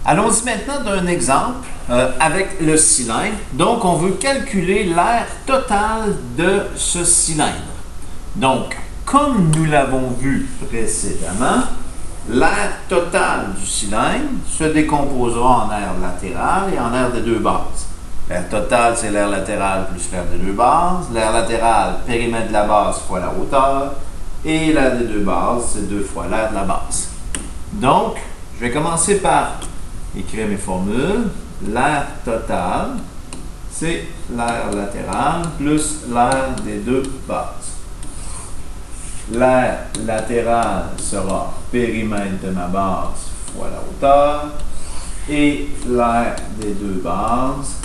Allons-y maintenant d'un exemple avec le cylindre. Donc, on veut calculer l'air total de ce cylindre. Donc, comme nous l'avons vu précédemment, l'air total du cylindre se décomposera en air latéral et en air des deux bases. L'air total, c'est l'air latéral plus l'air des deux bases. L'air latéral, périmètre de la base fois la hauteur. Et l'air des deux bases, c'est 2 fois l'air de la base. Donc, je vais commencer par écrire mes formules. L'air total, c'est l'air latéral plus l'air des deux bases. L'air latéral sera périmètre de ma base fois la hauteur. Et l'air des deux bases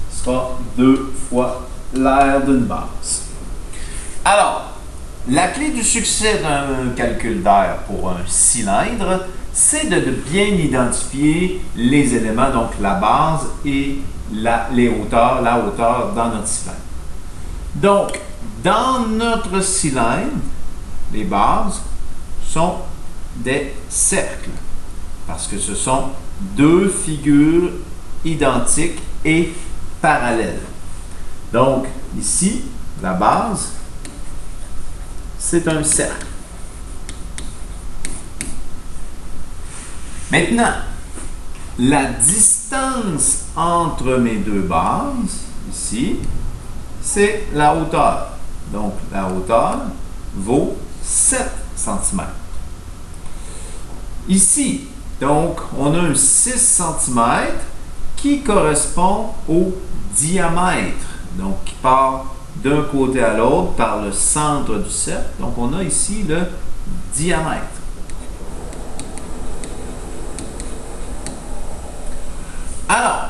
sera 2 fois l'air d'une base. Alors, la clé du succès d'un calcul d'air pour un cylindre, c'est de bien identifier les éléments, donc la base et la hauteur dans notre cylindre. Donc, dans notre cylindre, les bases sont des cercles, parce que ce sont deux figures identiques et parallèles. Donc, ici, la base, c'est un cercle. Maintenant, la distance entre mes deux bases, ici, c'est la hauteur. Donc, la hauteur vaut 7 cm. Ici, donc, on a un 6 cm qui correspond au diamètre, donc qui part d'un côté à l'autre par le centre du cercle. Donc, on a ici le diamètre. Alors,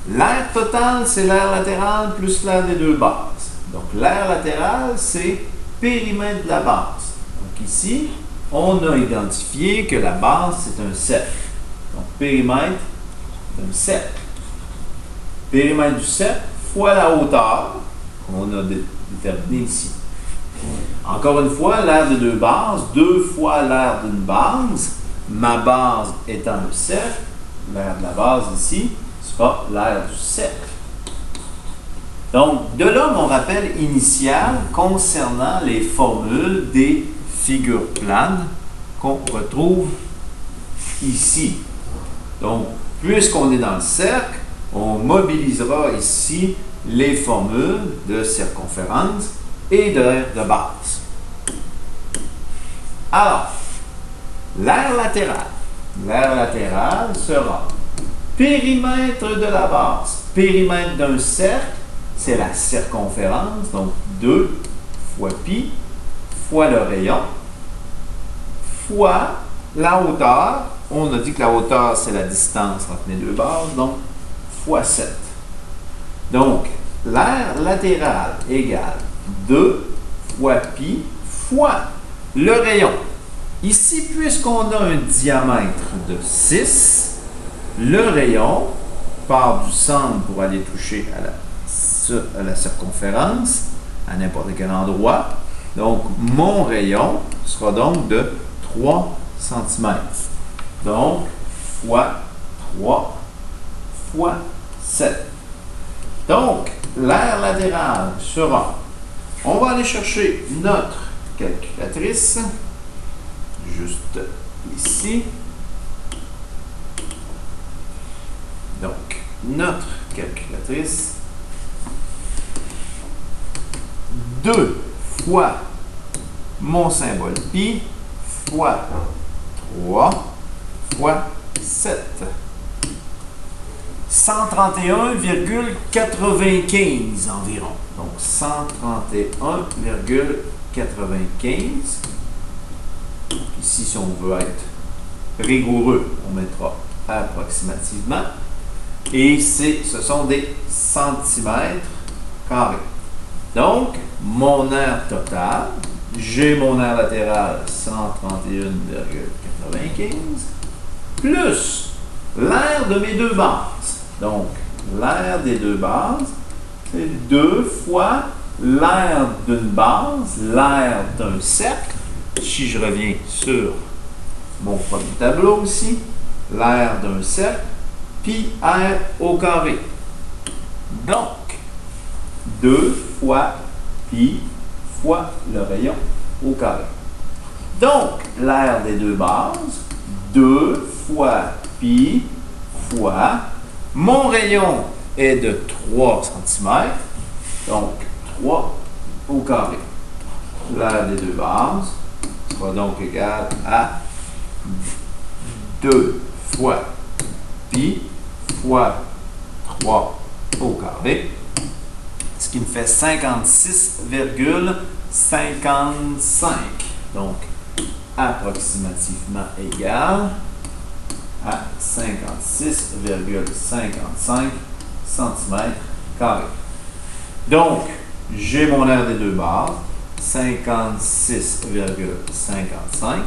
l'air total, c'est l'air latéral plus l'air des deux bases. Donc, l'air latéral, c'est périmètre de la base. Donc, ici, on a identifié que la base, c'est un cercle. Donc, périmètre d'un cercle. Périmètre du cercle fois la hauteur qu'on a déterminé ici. Encore une fois, l'aire de deux bases, 2 fois l'aire d'une base. Ma base étant le cercle, l'aire de la base ici sera l'aire du cercle. Donc, de là, mon rappel initial concernant les formules des figures planes qu'on retrouve ici. Donc, puisqu'on est dans le cercle, on mobilisera ici les formules de circonférence et de base. Alors, l'aire latéral. L'aire latéral sera périmètre de la base. Périmètre d'un cercle, c'est la circonférence, donc 2 fois pi fois le rayon fois la hauteur. On a dit que la hauteur, c'est la distance entre mes deux bases, donc fois 7. Donc, l'aire latéral égale 2 fois pi fois le rayon. Ici, puisqu'on a un diamètre de 6, le rayon part du centre pour aller toucher à la circonférence, à n'importe quel endroit. Donc, mon rayon sera donc de 3 cm. Donc, fois 3 fois 7. Donc, l'aire latérale sera, on va aller chercher notre calculatrice, juste ici. Donc, notre calculatrice, 2 fois mon symbole pi fois 3 fois 7. 131,95 environ. Donc, 131,95. Ici, si on veut être rigoureux, on mettra approximativement. Et ce sont des centimètres carrés. Donc, mon aire total, j'ai mon aire latérale 131,95 plus l'aire de mes deux bases. Donc, l'aire des deux bases, c'est 2 fois l'aire d'une base, l'aire d'un cercle. Si je reviens sur mon premier tableau ici, l'aire d'un cercle, pi r au carré. Donc, 2 fois pi fois le rayon au carré. Donc, l'aire des deux bases, 2 fois pi fois, mon rayon est de 3 cm, donc 3 au carré. L'aire des deux bases sera donc égal à 2 fois pi fois 3 au carré, ce qui me fait 56,55. Donc, approximativement égal à 56,55 cm². Donc, j'ai mon aire des deux bases, 56,55.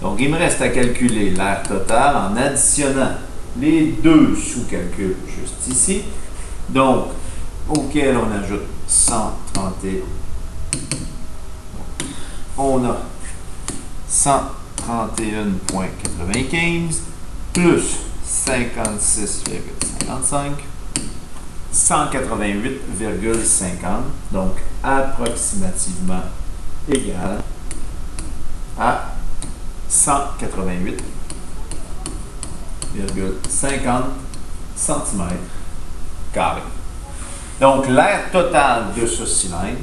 Donc, il me reste à calculer l'aire totale en additionnant les deux sous-calculs juste ici. Donc, auquel on ajoute 131. On a 131,95 plus 56,55, 188,50, donc approximativement égal à 188,50 cm². Donc l'aire totale de ce cylindre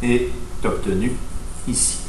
est obtenue ici.